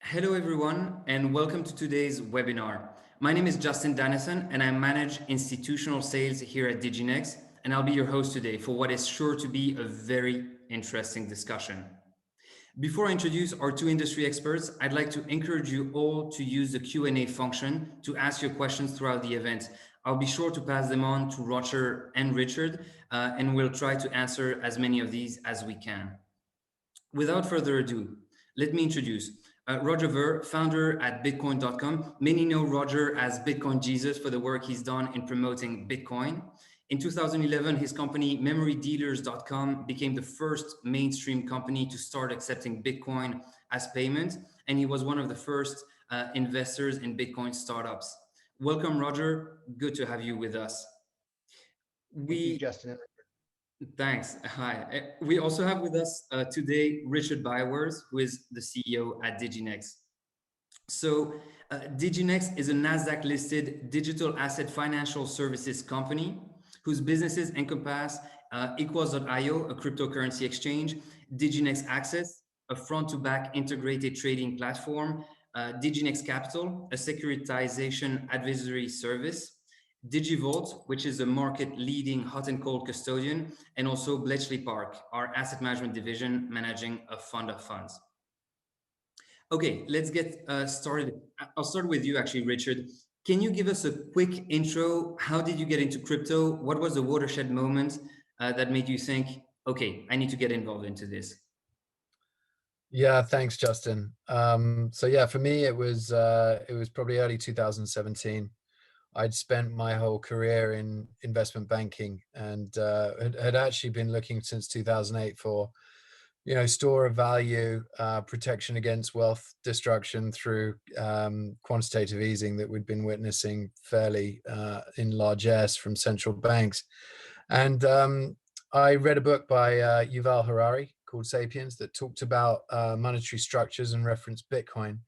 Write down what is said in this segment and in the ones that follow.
Hello, everyone, and welcome to today's webinar. My name is Justin Dannison, and I manage institutional sales here at Diginex, and I'll be your host today for what is sure to be a very interesting discussion. Before I introduce our two industry experts, I'd like to encourage you all to use the Q&A function to ask your questions throughout the event. I'll be sure to pass them on to Roger and Richard, and we'll try to answer as many of these as we can. Without further ado, let me introduce Roger Ver, founder at Bitcoin.com. Many know Roger as Bitcoin Jesus for the work he's done in promoting Bitcoin. In 2011, his company MemoryDealers.com became the first mainstream company to start accepting Bitcoin as payment, and he was one of the first investors in Bitcoin startups. Welcome, Roger. Good to have you with us. Thank you, Justin. Thanks. Hi. We also have with us today Richard Byworth, who is the CEO at Diginex. So, Diginex is a Nasdaq-listed digital asset financial services company whose businesses encompass Equos.io, a cryptocurrency exchange, Diginex Access, a front-to-back integrated trading platform, Diginex Capital, a securitization advisory service, DigiVault, which is a market-leading hot and cold custodian, and also Bletchley Park, our asset management division managing a fund of funds. Okay, let's get started. I'll start with you, actually, Richard. Can you give us a quick intro? How did you get into crypto? What was the watershed moment that made you think, okay, I need to get involved into this? Yeah, thanks, Justin. So yeah, for me, it was probably early 2017. I'd spent my whole career in investment banking and had actually been looking since 2008 for, store of value, protection against wealth destruction through quantitative easing that we'd been witnessing fairly in largesse from central banks. And I read a book by Yuval Harari called Sapiens that talked about monetary structures and referenced Bitcoin.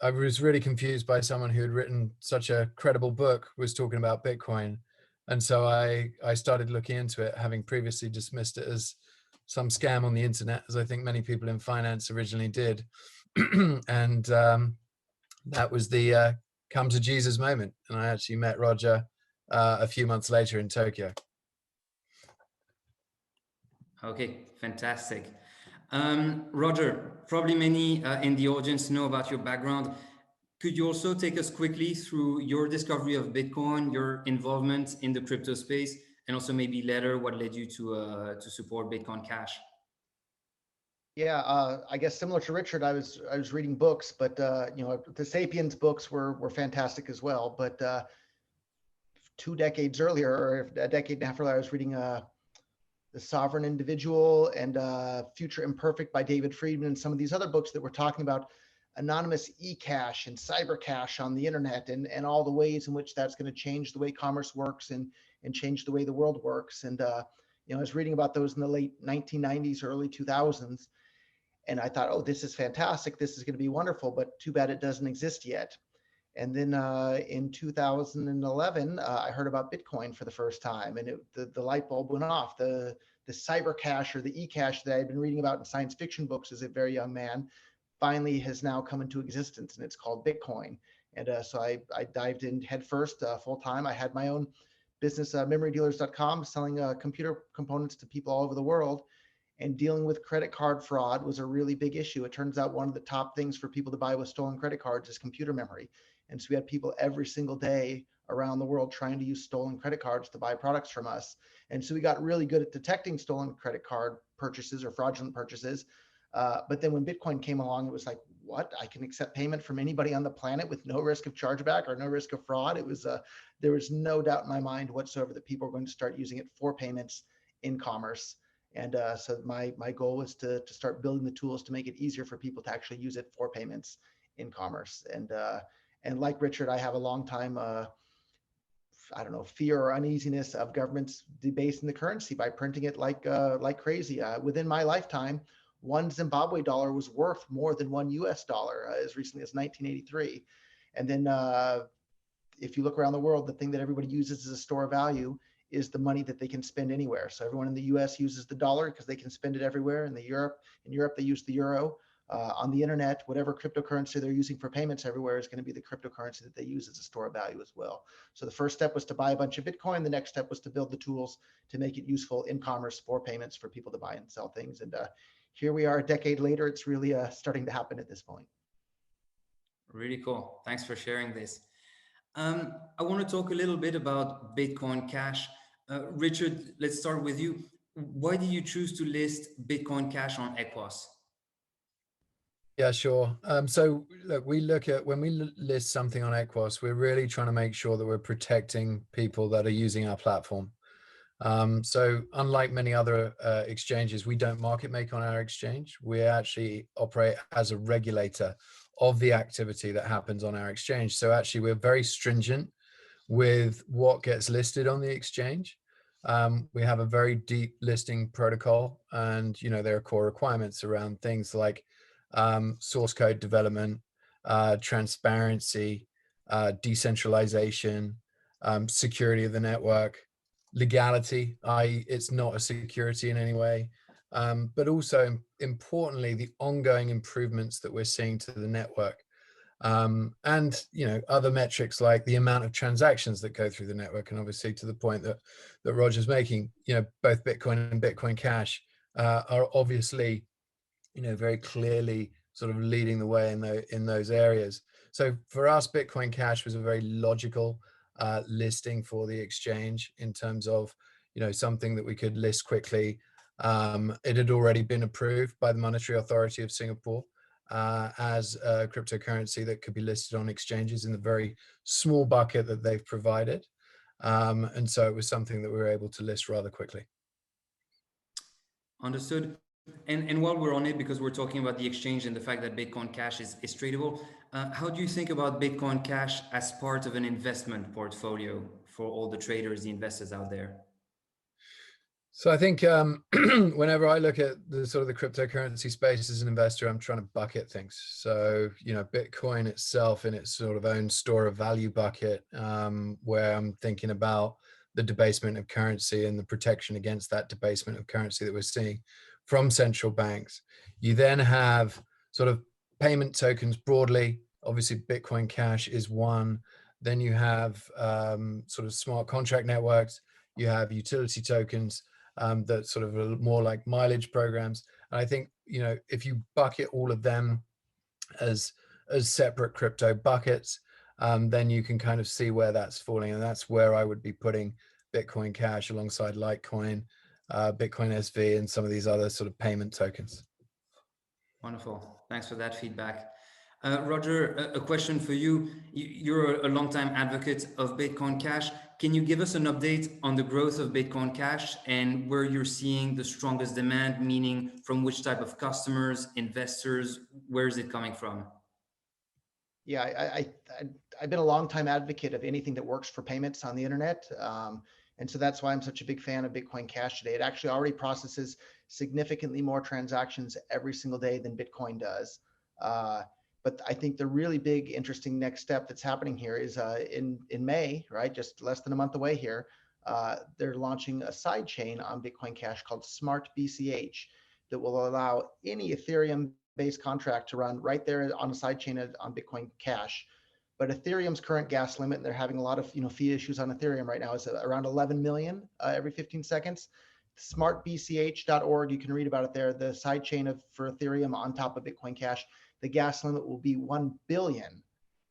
I was really confused by someone who had written such a credible book was talking about Bitcoin. And so I started looking into it, having previously dismissed it as some scam on the internet, as I think many people in finance originally did. And that was the come to Jesus moment. And I actually met Roger a few months later in Tokyo. Okay, fantastic. Roger, probably many in the audience know about your background. Could you also take us quickly through your discovery of Bitcoin, your involvement in the crypto space, and also maybe later what led you to support Bitcoin Cash? Yeah, I guess similar to Richard, I was reading books, but the Sapiens books were fantastic as well. But 2 decades earlier, or a decade and a half earlier, I was reading The Sovereign Individual and Future Imperfect by David Friedman, and some of these other books that were talking about anonymous e-cash and cyber cash on the internet and all the ways in which that's going to change the way commerce works and change the way the world works. And I was reading about those in the late 1990s, early 2000s, and I thought, oh, this is fantastic. This is going to be wonderful, but too bad it doesn't exist yet. And then in 2011, I heard about Bitcoin for the first time, and the light bulb went off. The cyber cash or the e-cash that I had been reading about in science fiction books as a very young man finally has now come into existence, and it's called Bitcoin. And so I dived in headfirst, full time. I had my own business, MemoryDealers.com, selling computer components to people all over the world. And dealing with credit card fraud was a really big issue. It turns out one of the top things for people to buy with stolen credit cards is computer memory. And so we had people every single day around the world trying to use stolen credit cards to buy products from us. And so we got really good at detecting stolen credit card purchases or fraudulent purchases. But then when Bitcoin came along, it was like, what? I can accept payment from anybody on the planet with no risk of chargeback or no risk of fraud. It was there was no doubt in my mind whatsoever that people were going to start using it for payments in commerce. And so my goal was to start building the tools to make it easier for people to actually use it for payments in commerce. And like Richard, I have a long time, fear or uneasiness of governments debasing the currency by printing it like crazy. Within my lifetime, one Zimbabwe dollar was worth more than one US dollar as recently as 1983. And then if you look around the world, the thing that everybody uses as a store of value is the money that they can spend anywhere. So everyone in the US uses the dollar because they can spend it everywhere. In Europe, they use the euro. on the internet, whatever cryptocurrency they're using for payments everywhere is going to be the cryptocurrency that they use as a store of value as well. So the first step was to buy a bunch of Bitcoin. The next step was to build the tools to make it useful in commerce for payments for people to buy and sell things. And here we are a decade later. It's really starting to happen at this point. Really cool. Thanks for sharing this. I want to talk a little bit about Bitcoin Cash. Richard, let's start with you. Why did you choose to list Bitcoin Cash on Equos? Yeah, sure. So look, when we list something on Equos, we're really trying to make sure that we're protecting people that are using our platform. So unlike many other exchanges, we don't market make on our exchange. We actually operate as a regulator of the activity that happens on our exchange. So actually, we're very stringent with what gets listed on the exchange. We have a very deep listing protocol, and there are core requirements around things like source code development, transparency, decentralization, security of the network, legality, i.e. it's not a security in any way, but also importantly, the ongoing improvements that we're seeing to the network. And other metrics like the amount of transactions that go through the network, and obviously to the point that Roger's making, both Bitcoin and Bitcoin Cash are obviously very clearly sort of leading the way in those areas. So for us, Bitcoin Cash was a very logical listing for the exchange in terms of something that we could list quickly. It had already been approved by the Monetary Authority of Singapore as a cryptocurrency that could be listed on exchanges in the very small bucket that they've provided. And so it was something that we were able to list rather quickly. Understood. And while we're on it, because we're talking about the exchange and the fact that Bitcoin Cash is tradable, how do you think about Bitcoin Cash as part of an investment portfolio for all the traders, the investors out there? So I think whenever I look at the sort of the cryptocurrency space as an investor, I'm trying to bucket things. So, Bitcoin itself in its sort of own store of value bucket, where I'm thinking about the debasement of currency and the protection against that debasement of currency that we're seeing from central banks. You then have sort of payment tokens broadly. Obviously, Bitcoin Cash is one. Then you have sort of smart contract networks. You have utility tokens that sort of are more like mileage programs. And I think, if you bucket all of them as separate crypto buckets, then you can kind of see where that's falling. And that's where I would be putting Bitcoin Cash alongside Litecoin, Bitcoin SV, and some of these other sort of payment tokens. Wonderful. Thanks for that feedback. Roger, a question for you. You're a longtime advocate of Bitcoin Cash. Can you give us an update on the growth of Bitcoin Cash and where you're seeing the strongest demand, meaning from which type of customers, investors, where is it coming from? Yeah, I've been a longtime advocate of anything that works for payments on the internet. And so that's why I'm such a big fan of Bitcoin Cash today. It actually already processes significantly more transactions every single day than Bitcoin does. But I think the really big, interesting next step that's happening here is in May, right? Just less than a month away here, they're launching a side chain on Bitcoin Cash called Smart BCH that will allow any Ethereum-based contract to run right there on a side chain on Bitcoin Cash. But Ethereum's current gas limit, and they're having a lot of fee issues on Ethereum right now, is around 11 million every 15 seconds. Smartbch.org, you can read about it there. The side chain for Ethereum on top of Bitcoin Cash, the gas limit will be 1 billion,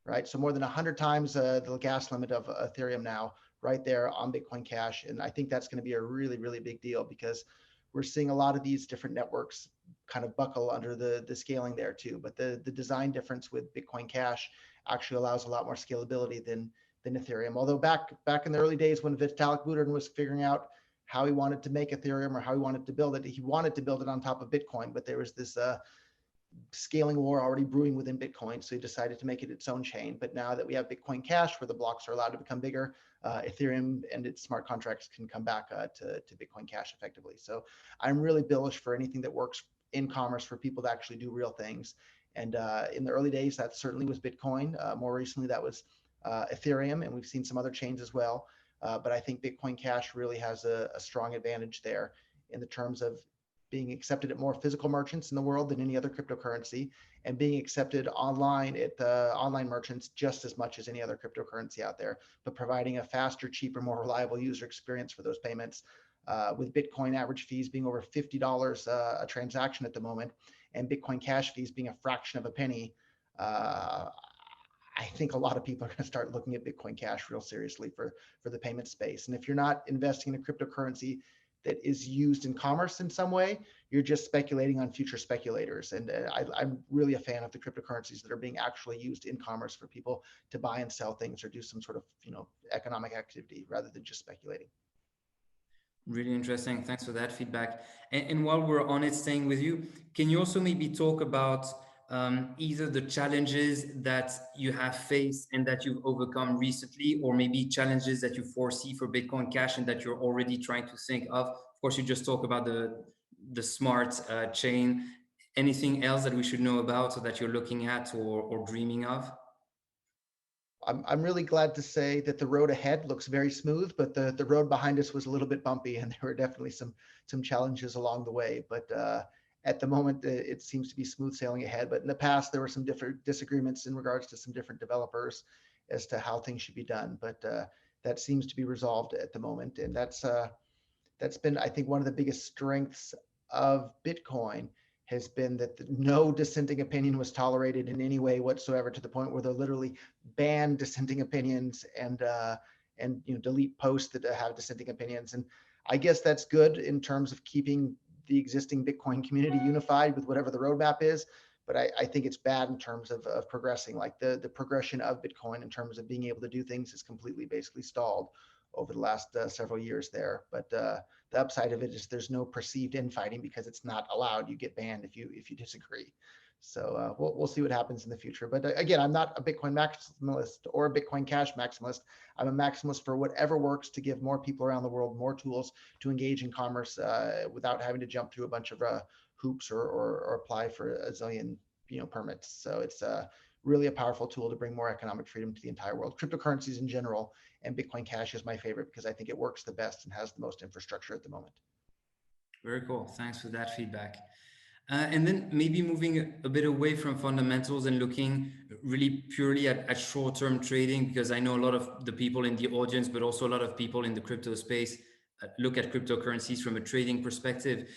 right? So more than 100 times the gas limit of Ethereum now, right there on Bitcoin Cash. And I think that's going to be a really, really big deal because we're seeing a lot of these different networks kind of buckle under the scaling there too. But the design difference with Bitcoin Cash actually allows a lot more scalability than Ethereum. Although back in the early days when Vitalik Buterin was figuring out how he wanted to make Ethereum or how he wanted to build it, he wanted to build it on top of Bitcoin, but there was this scaling war already brewing within Bitcoin. So he decided to make it its own chain. But now that we have Bitcoin Cash where the blocks are allowed to become bigger, Ethereum and its smart contracts can come back to Bitcoin Cash effectively. So I'm really bullish for anything that works in commerce for people to actually do real things. And in the early days, that certainly was Bitcoin. More recently, that was Ethereum, and we've seen some other chains as well. But I think Bitcoin Cash really has a strong advantage there in the terms of being accepted at more physical merchants in the world than any other cryptocurrency, and being accepted online at the online merchants just as much as any other cryptocurrency out there, but providing a faster, cheaper, more reliable user experience for those payments. With Bitcoin average fees being over $50 a transaction at the moment, and Bitcoin Cash fees being a fraction of a penny, I think a lot of people are going to start looking at Bitcoin Cash real seriously for the payment space. And if you're not investing in a cryptocurrency that is used in commerce in some way, you're just speculating on future speculators. And I'm really a fan of the cryptocurrencies that are being actually used in commerce for people to buy and sell things or do some sort of economic activity rather than just speculating. Really interesting. Thanks for that feedback. And while we're on it, staying with you, can you also maybe talk about either the challenges that you have faced and that you've overcome recently, or maybe challenges that you foresee for Bitcoin Cash and that you're already trying to think of? Of course, you just talk about the smart chain. Anything else that we should know about or that you're looking at or dreaming of? I'm really glad to say that the road ahead looks very smooth, but the road behind us was a little bit bumpy, and there were definitely some challenges along the way. But at the moment, it seems to be smooth sailing ahead. But in the past, there were some different disagreements in regards to some different developers as to how things should be done. But that seems to be resolved at the moment, and that's been, I think, one of the biggest strengths of Bitcoin has been that no dissenting opinion was tolerated in any way whatsoever, to the point where they'll literally ban dissenting opinions and delete posts that have dissenting opinions. And I guess that's good in terms of keeping the existing Bitcoin community unified with whatever the roadmap is. But I think it's bad in terms of progressing. Like the progression of Bitcoin in terms of being able to do things is completely basically stalled over the last several years there. But the upside of it is there's no perceived infighting because it's not allowed. You get banned if you disagree. So we'll see what happens in the future. But again, I'm not a Bitcoin maximalist or a Bitcoin Cash maximalist. I'm a maximalist for whatever works to give more people around the world more tools to engage in commerce without having to jump through a bunch of hoops or apply for a zillion permits. So it's really a powerful tool to bring more economic freedom to the entire world. Cryptocurrencies in general, and Bitcoin Cash is my favorite because I think it works the best and has the most infrastructure at the moment. Very cool. Thanks for that feedback. And then maybe moving a bit away from fundamentals and looking really purely at short-term trading, because I know a lot of the people in the audience, but also a lot of people in the crypto space look at cryptocurrencies from a trading perspective.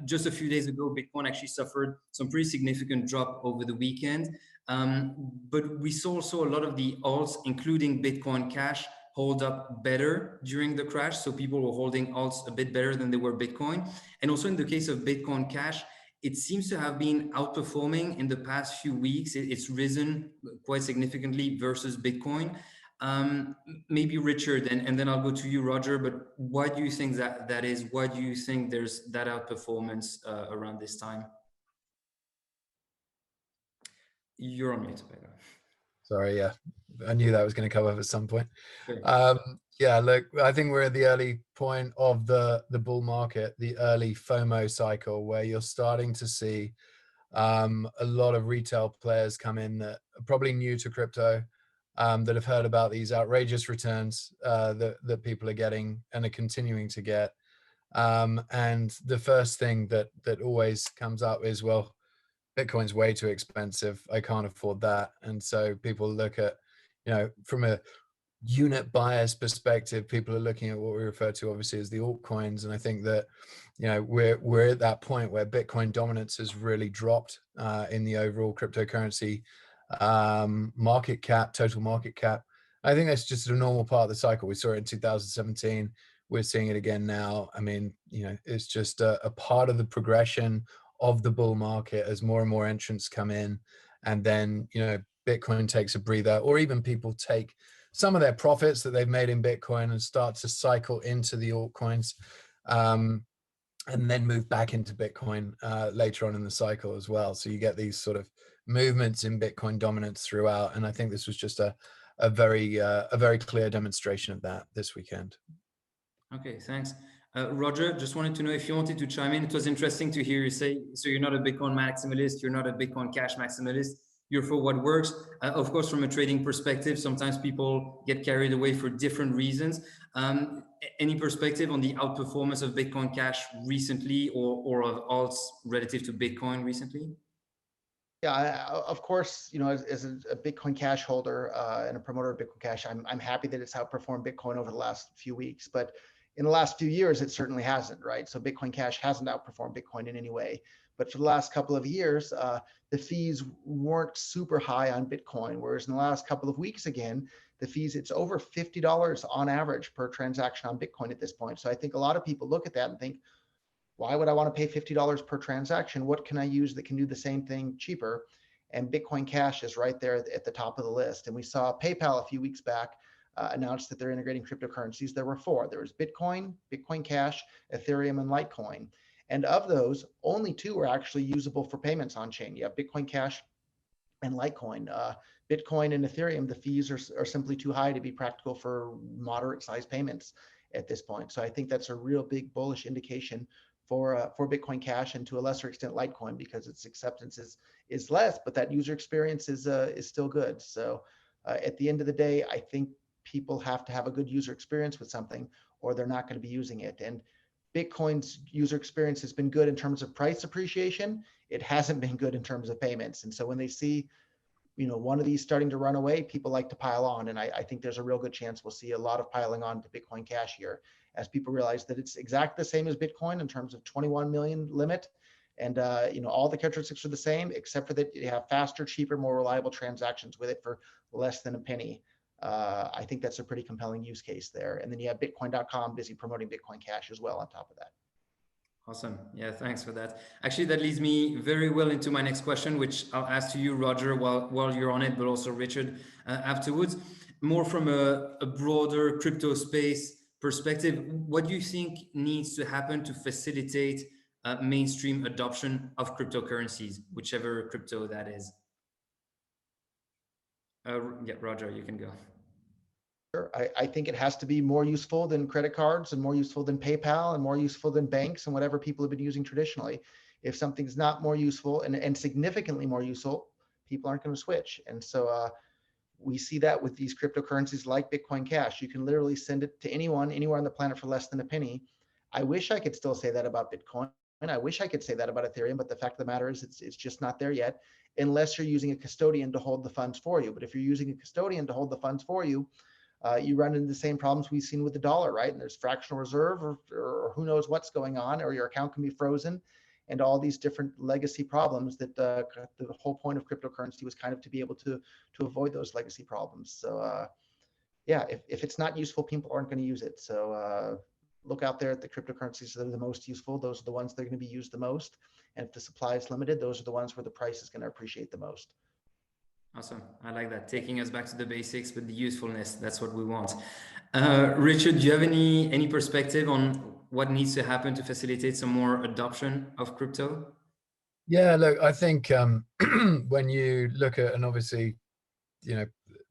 Just a few days ago, Bitcoin actually suffered some pretty significant drop over the weekend. But we saw also a lot of the alts, including Bitcoin Cash, hold up better during the crash. So people were holding alts a bit better than they were Bitcoin. And also in the case of Bitcoin Cash, it seems to have been outperforming in the past few weeks. It's risen quite significantly versus Bitcoin. Maybe Richard, and then I'll go to you, Roger, but why do you think that is? Why do you think there's that outperformance around this time? You're on mute, Pedro. Sorry, yeah, I knew that was going to come up at some point. Sure. Yeah, look, I think we're at the early point of the bull market, the early FOMO cycle, where you're starting to see a lot of retail players come in that are probably new to crypto, that have heard about these outrageous returns that people are getting and are continuing to get. And the first thing that always comes up is, well, Bitcoin's way too expensive. I can't afford that. And so people look at, from a unit bias perspective, people are looking at what we refer to obviously as the altcoins. And I think that, we're at that point where Bitcoin dominance has really dropped in the overall cryptocurrency market cap, total market cap. I think that's just a normal part of the cycle. We saw it in 2017. We're seeing it again now. I mean, it's just a part of the progression of the bull market as more and more entrants come in, and then Bitcoin takes a breather, or even people take some of their profits that they've made in Bitcoin and start to cycle into the altcoins, and then move back into Bitcoin later on in the cycle as well. So you get these sort of movements in Bitcoin dominance throughout, and I think this was just a very clear demonstration of that this weekend. Okay, thanks. Roger, just wanted to know if you wanted to chime in. It was interesting to hear you say, so you're not a Bitcoin maximalist, you're not a Bitcoin Cash maximalist. you're for what works. Of course, from a trading perspective, sometimes people get carried away for different reasons. Any perspective on the outperformance of Bitcoin Cash recently, or of alts relative to Bitcoin recently? Yeah, of course, you know, as a Bitcoin Cash holder and a promoter of Bitcoin Cash, I'm happy that it's outperformed Bitcoin over the last few weeks. But in the last few years, it certainly hasn't, right? So Bitcoin Cash hasn't outperformed Bitcoin in any way. But for the last couple of years, the fees weren't super high on Bitcoin, whereas in the last couple of weeks, again, the fees, it's over $50 on average per transaction on Bitcoin at this point. So I think a lot of people look at that and think, why would I want to pay $50 per transaction? What can I use that can do the same thing cheaper? And Bitcoin Cash is right there at the top of the list. And we saw PayPal a few weeks back announced that they're integrating cryptocurrencies. There were four. There was Bitcoin, Bitcoin Cash, Ethereum, and Litecoin. And of those, only two are actually usable for payments on chain. You have Bitcoin Cash and Litecoin. Bitcoin and Ethereum, the fees are simply too high to be practical for moderate size payments at this point. So I think that's a real big bullish indication for Bitcoin Cash, and to a lesser extent Litecoin, because its acceptance is less, but that user experience is still good. So at the end of the day, I think people have to have a good user experience with something, or they're not going to be using it. And Bitcoin's user experience has been good in terms of price appreciation. It hasn't been good in terms of payments. And so when they see, you know, one of these starting to run away, people like to pile on. And I think there's a real good chance we'll see a lot of piling on to Bitcoin Cash here, as people realize that it's exactly the same as Bitcoin in terms of 21 million limit. And, you know, all the characteristics are the same, except for that you have faster, cheaper, more reliable transactions with it for less than a penny. I think that's a pretty compelling use case there. And then you have Bitcoin.com busy promoting Bitcoin Cash as well on top of that. Awesome. Yeah, thanks for that. Actually, that leads me very well into my next question, which I'll ask to you, Roger, while you're on it, but also Richard afterwards. More from a broader crypto space perspective, what do you think needs to happen to facilitate mainstream adoption of cryptocurrencies, whichever crypto that is? Yeah, Roger, you can go. Sure. I think it has to be more useful than credit cards, and more useful than PayPal, and more useful than banks and whatever people have been using traditionally. If something's not more useful and significantly more useful, people aren't going to switch. And so we see that with these cryptocurrencies like Bitcoin Cash. You can literally send it to anyone, anywhere on the planet for less than a penny. I wish I could still say that about Bitcoin. And I wish I could say that about Ethereum, but the fact of the matter is it's just not there yet, unless you're using a custodian to hold the funds for you. But if you're using a custodian to hold the funds for you, you run into the same problems we've seen with the dollar, right? And there's fractional reserve, or who knows what's going on, or your account can be frozen, and all these different legacy problems that the whole point of cryptocurrency was kind of to be able to avoid those legacy problems. So yeah, if it's not useful, people aren't going to use it. So look out there at the cryptocurrencies that are the most useful. Those are the ones that are going to be used the most. And if the supply is limited, those are the ones where the price is going to appreciate the most. Awesome. I like that. Taking us back to the basics, but the usefulness, that's what we want. Richard, do you have any perspective on what needs to happen to facilitate some more adoption of crypto? Yeah, look, I think when you look at, and obviously, you know,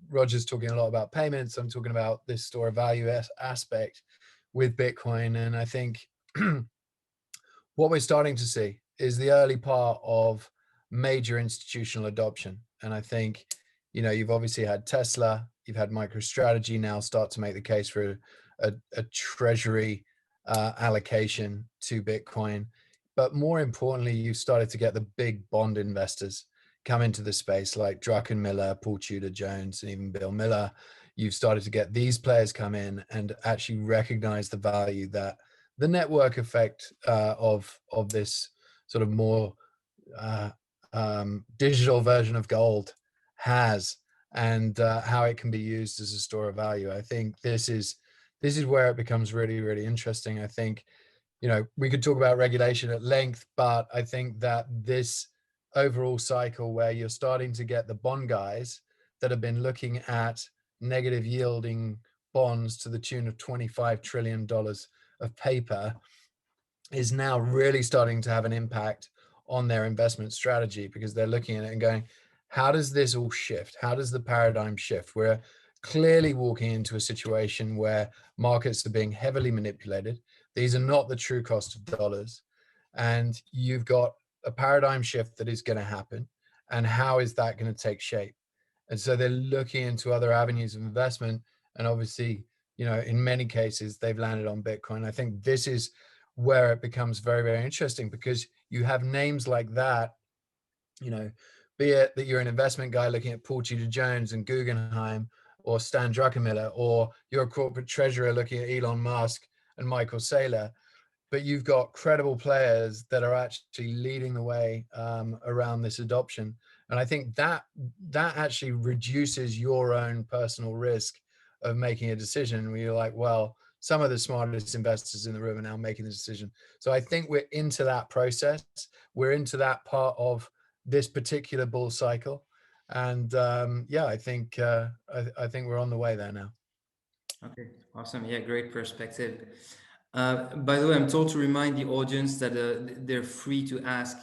Roger's talking a lot about payments. I'm talking about this store of value aspect with Bitcoin. And I think what we're starting to see is the early part of major institutional adoption. And I think, you know, you've obviously had Tesla, you've had MicroStrategy now start to make the case for a treasury allocation to Bitcoin. But more importantly, you've started to get the big bond investors come into the space, like Druckenmiller, Paul Tudor Jones, and even Bill Miller. You've started to get these players come in and actually recognize the value that the network effect of this sort of more digital version of gold has, and how it can be used as a store of value. I think this is where it becomes really, really interesting. I think, you know, we could talk about regulation at length, but I think that this overall cycle where you're starting to get the bond guys that have been looking at negative yielding bonds to the tune of $25 trillion of paper is now really starting to have an impact on their investment strategy, because they're looking at it and going, how does this all shift? How does the paradigm shift? We're clearly walking into a situation where markets are being heavily manipulated. These are not the true cost of dollars. And you've got a paradigm shift that is going to happen. and how is that going to take shape? And so they're looking into other avenues of investment. And obviously, in many cases, they've landed on Bitcoin. I think this is where it becomes very, very interesting, because you have names like that, be it that you're an investment guy looking at Paul Tudor Jones and Guggenheim, or Stan Druckenmiller, or you're a corporate treasurer looking at Elon Musk and Michael Saylor, but you've got credible players that are actually leading the way around this adoption. And I think that actually reduces your own personal risk of making a decision where you're like, well, some of the smartest investors in the room are now making the decision. So I think we're into that process. We're into that part of this particular bull cycle. And I think we're on the way there now. Okay, awesome. Yeah, great perspective. By the way, I'm told to remind the audience that they're free to ask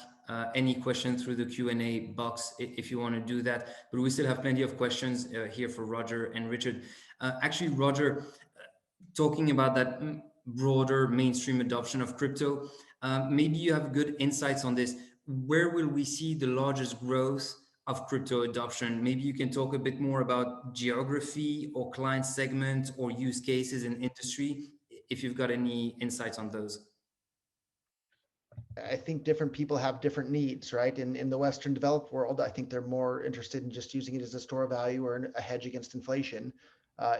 any question through the Q&A box if you want to do that. But we still have plenty of questions here for Roger and Richard. Actually, Roger, talking about that broader mainstream adoption of crypto, maybe you have good insights on this. Where will we see the largest growth of crypto adoption? Maybe you can talk a bit more about geography or client segment or use cases in industry, if you've got any insights on those. I think different people have different needs, right? In the Western developed world, I think they're more interested in just using it as a store of value or a hedge against inflation.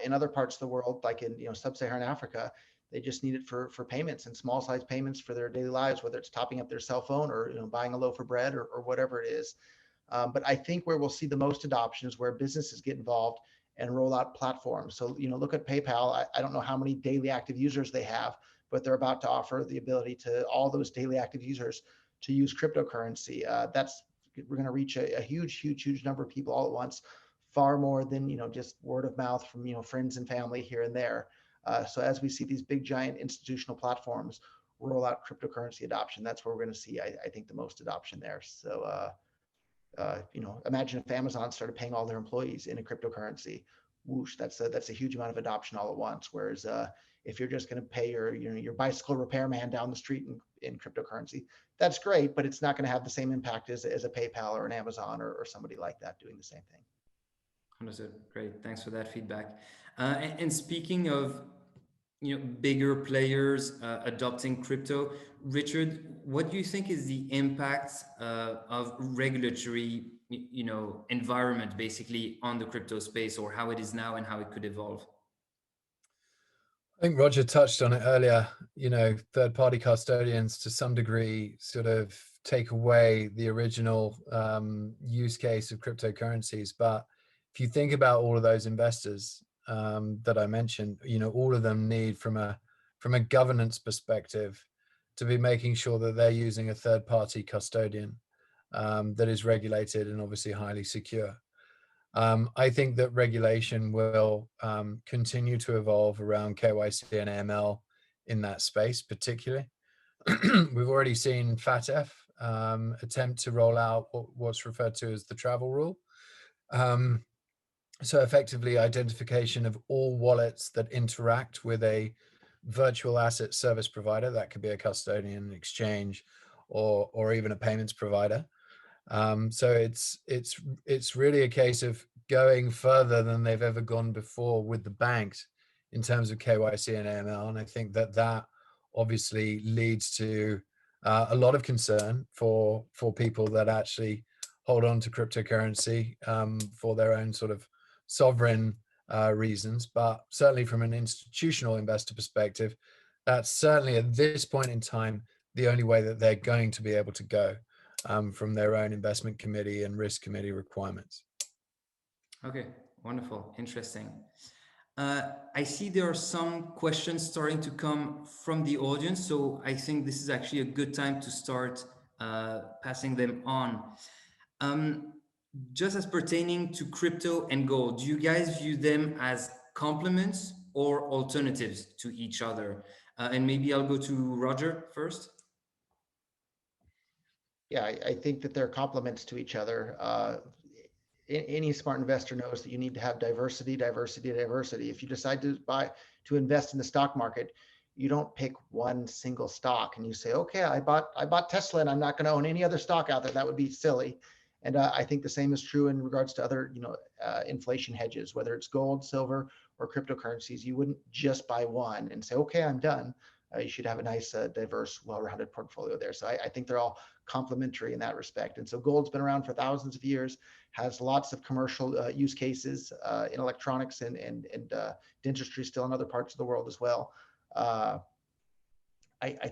In other parts of the world, like in sub-Saharan Africa, they just need it for payments and small size payments for their daily lives, whether it's topping up their cell phone or buying a loaf of bread or whatever it is. But I think where we'll see the most adoption is where businesses get involved and roll out platforms. So look at PayPal. I don't know how many daily active users they have, but they're about to offer the ability to all those daily active users to use cryptocurrency. We're going to reach a huge number of people all at once, far more than just word of mouth from friends and family here and there. So as we see these big giant institutional platforms roll out cryptocurrency adoption, that's where we're going to see, I think, the most adoption there. So imagine if Amazon started paying all their employees in a cryptocurrency. Whoosh, that's a huge amount of adoption all at once. Whereas if you're just going to pay your bicycle repairman down the street in cryptocurrency, that's great, but it's not going to have the same impact as a PayPal or an Amazon or somebody like that doing the same thing. Understood. Great. Thanks for that feedback. And speaking of bigger players adopting crypto, Richard, what do you think is the impact of regulatory environment basically on the crypto space, or how it is now and how it could evolve? I think Roger touched on it earlier. Third-party custodians to some degree sort of take away the original use case of cryptocurrencies. But if you think about all of those investors that I mentioned, all of them need, from a governance perspective, to be making sure that they're using a third-party custodian that is regulated and obviously highly secure. I think that regulation will continue to evolve around KYC and AML in that space, particularly. We've already seen FATF attempt to roll out what's referred to as the travel rule. So effectively, identification of all wallets that interact with a virtual asset service provider, that could be a custodian, exchange, or even a payments provider. So it's really a case of going further than they've ever gone before with the banks in terms of KYC and AML. And I think that obviously leads to a lot of concern for people that actually hold on to cryptocurrency for their own sort of sovereign reasons. But certainly from an institutional investor perspective, that's certainly at this point in time the only way that they're going to be able to go. From their own investment committee and risk committee requirements. Okay, wonderful, interesting. I see there are some questions starting to come from the audience, so I think this is actually a good time to start passing them on. Just as pertaining to crypto and gold, do you guys view them as complements or alternatives to each other? And maybe I'll go to Roger first. Yeah, I think that they're complements to each other. Any smart investor knows that you need to have diversity. If you decide to invest in the stock market, you don't pick one single stock and you say, okay, I bought Tesla and I'm not going to own any other stock out there. That would be silly. And I think the same is true in regards to other, inflation hedges, whether it's gold, silver, or cryptocurrencies. You wouldn't just buy one and say, okay, I'm done. You should have a nice, diverse, well-rounded portfolio there. So I think they're all complementary in that respect. And so gold's been around for thousands of years, has lots of commercial use cases in electronics and dentistry, still in other parts of the world as well. I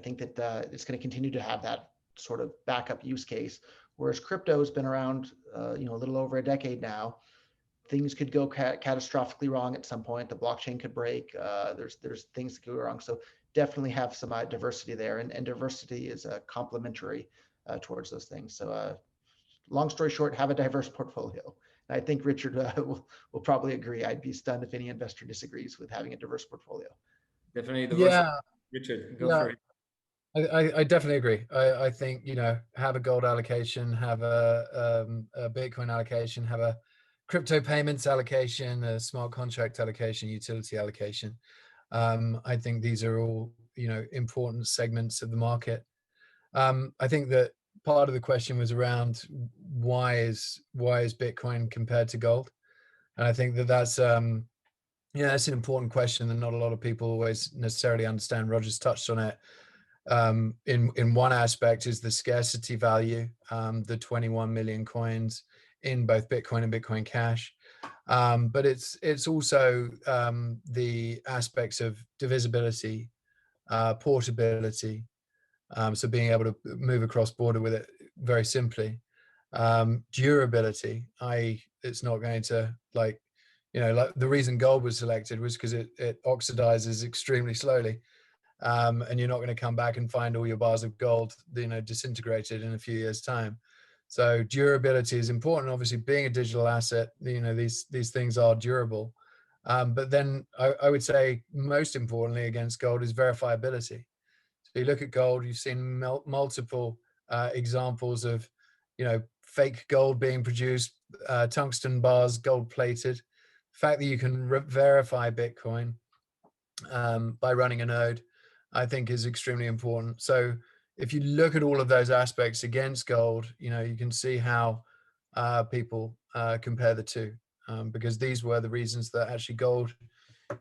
think that it's going to continue to have that sort of backup use case, whereas crypto has been around, a little over a decade now. Things could go catastrophically wrong at some point. The blockchain could break. There's things that could go wrong. So definitely have some diversity there, and diversity is complementary towards those things. So long story short, have a diverse portfolio. And I think Richard will probably agree. I'd be stunned if any investor disagrees with having a diverse portportfolio. Definitely the voice of Yeah, Richard. Go yeah, for it. I definitely agree. I think, have a gold allocation, have a Bitcoin allocation, have a crypto payments allocation, a smart contract allocation, utility allocation. I think these are all, important segments of the market. I think that part of the question was around why is Bitcoin compared to gold, and I think that that's that's an important question that not a lot of people always necessarily understand. Roger's touched on it. In one aspect is the scarcity value, the 21 million coins in both Bitcoin and Bitcoin Cash. But it's also the aspects of divisibility, portability, so being able to move across border with it very simply. Durability, i.e. it's not going to, like the reason gold was selected was because it oxidizes extremely slowly. And you're not going to come back and find all your bars of gold, disintegrated in a few years' time. So durability is important. Obviously, being a digital asset, these things are durable. But then I would say most importantly against gold is verifiability. So you look at gold, you've seen multiple examples of, fake gold being produced, tungsten bars, gold plated. The fact that you can verify Bitcoin by running a node, I think is extremely important. So if you look at all of those aspects against gold, you can see how people compare the two, because these were the reasons that actually gold,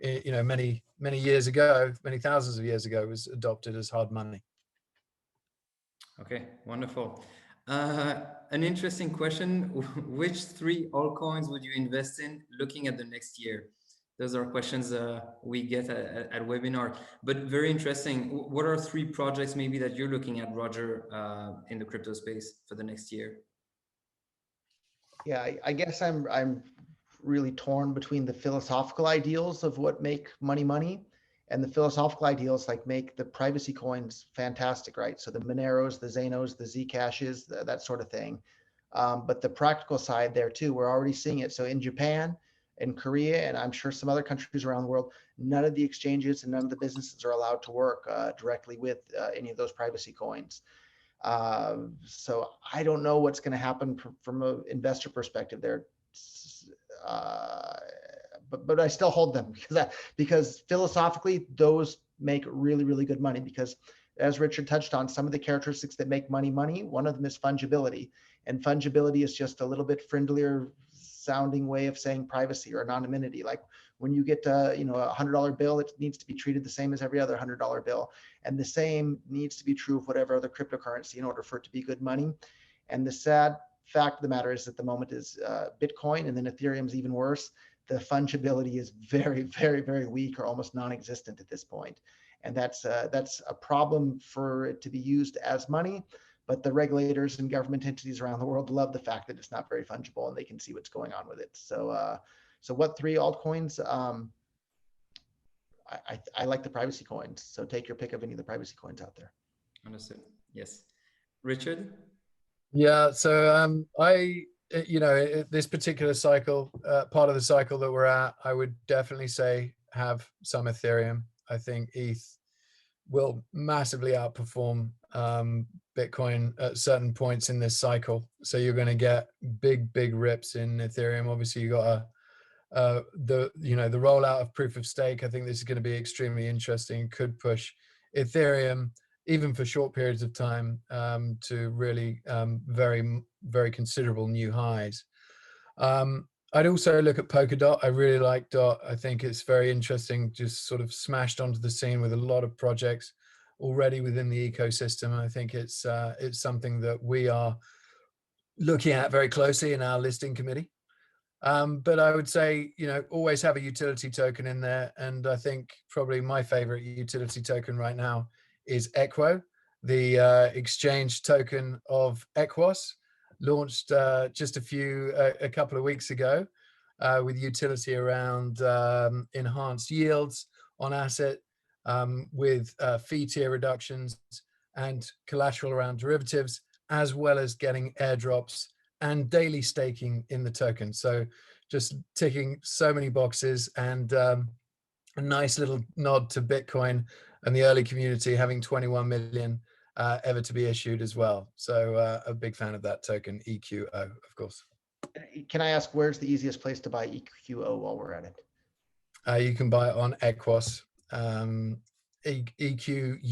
many years ago, many thousands of years ago, was adopted as hard money. Okay, wonderful. An interesting question. Which three altcoins would you invest in looking at the next year? Those are questions we get at webinar, but very interesting. What are three projects maybe that you're looking at, Roger, in the crypto space for the next year? Yeah, I guess I'm really torn between the philosophical ideals of what make money and the philosophical ideals like make the privacy coins fantastic, right? So the Moneros, the Zanos, the Zcashes, that sort of thing. But the practical side there too, we're already seeing it. So in Japan and Korea, and I'm sure some other countries around the world, none of the exchanges and none of the businesses are allowed to work directly with any of those privacy coins. So I don't know what's going to happen from an investor perspective there. But I still hold them because philosophically those make really, really good money, because as Richard touched on, some of the characteristics that make money, one of them is fungibility, and fungibility is just a little bit friendlier sounding way of saying privacy or anonymity. Like when you get a $100 bill, it needs to be treated the same as every other $100 bill, and the same needs to be true of whatever other cryptocurrency in order for it to be good money. And the sad fact of the matter is at the moment is Bitcoin, and then Ethereum's even worse. The fungibility is very, very, very weak or almost non-existent at this point. And that's a problem for it to be used as money. But the regulators and government entities around the world love the fact that it's not very fungible and they can see what's going on with it. So, so what three altcoins? I like the privacy coins. So take your pick of any of the privacy coins out there. Understood. Yes. Richard? Yeah. So this particular cycle, part of the cycle that we're at, I would definitely say have some Ethereum. I think ETH will massively outperform Bitcoin at certain points in this cycle. So you're going to get big rips in Ethereum. Obviously, you got the rollout of proof of stake. I think this is going to be extremely interesting. Could push Ethereum even for short periods of time to really very very considerable new highs. I'd also look at Polkadot. I really like Dot. I think it's very interesting, just sort of smashed onto the scene with a lot of projects already within the ecosystem. I think it's something that we are looking at very closely in our listing committee. But I would say, always have a utility token in there. And I think probably my favorite utility token right now is Equo, the exchange token of Equos, launched just a couple of weeks ago with utility around enhanced yields on asset with fee tier reductions and collateral around derivatives, as well as getting airdrops and daily staking in the token. So just ticking so many boxes, and a nice little nod to Bitcoin and the early community having 21 million ever to be issued as well. So a big fan of that token, EQO, of course. Can I ask, where's the easiest place to buy EQO while we're at it? You can buy it on Equos, equus.io,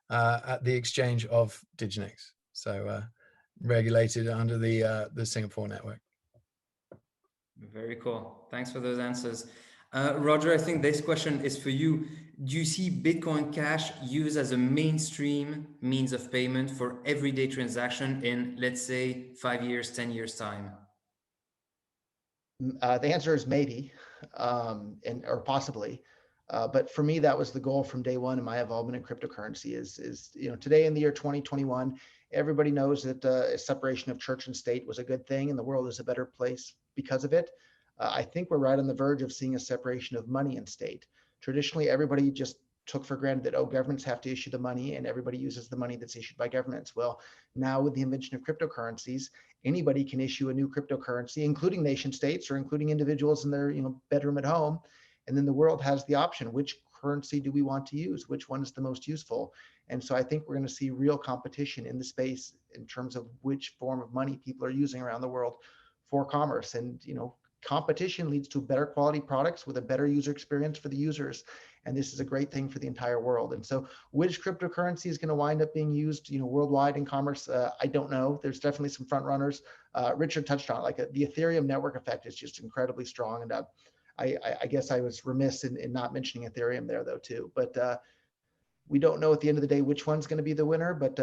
at the exchange of Diginex. So regulated under the Singapore network. Very cool. Thanks for those answers. Roger, I think this question is for you. Do you see Bitcoin Cash used as a mainstream means of payment for everyday transaction in, let's say, 5 years, 10 years time? The answer is maybe, or possibly. But for me, that was the goal from day one in my involvement in cryptocurrency is today in the year 2021, everybody knows that a separation of church and state was a good thing and the world is a better place because of it. I think we're right on the verge of seeing a separation of money and state. Traditionally, everybody just took for granted that, governments have to issue the money and everybody uses the money that's issued by governments. Well, now with the invention of cryptocurrencies, anybody can issue a new cryptocurrency, including nation states or including individuals in their bedroom at home. And then the world has the option, which currency do we want to use? Which one is the most useful? And so I think we're going to see real competition in the space in terms of which form of money people are using around the world for commerce. And, competition leads to better quality products with a better user experience for the users. And this is a great thing for the entire world. And so which cryptocurrency is going to wind up being used, worldwide in commerce? I don't know. There's definitely some front runners. Richard touched on it, the Ethereum network effect is just incredibly strong. And I guess I was remiss in not mentioning Ethereum there though too. But we don't know at the end of the day which one's going to be the winner. But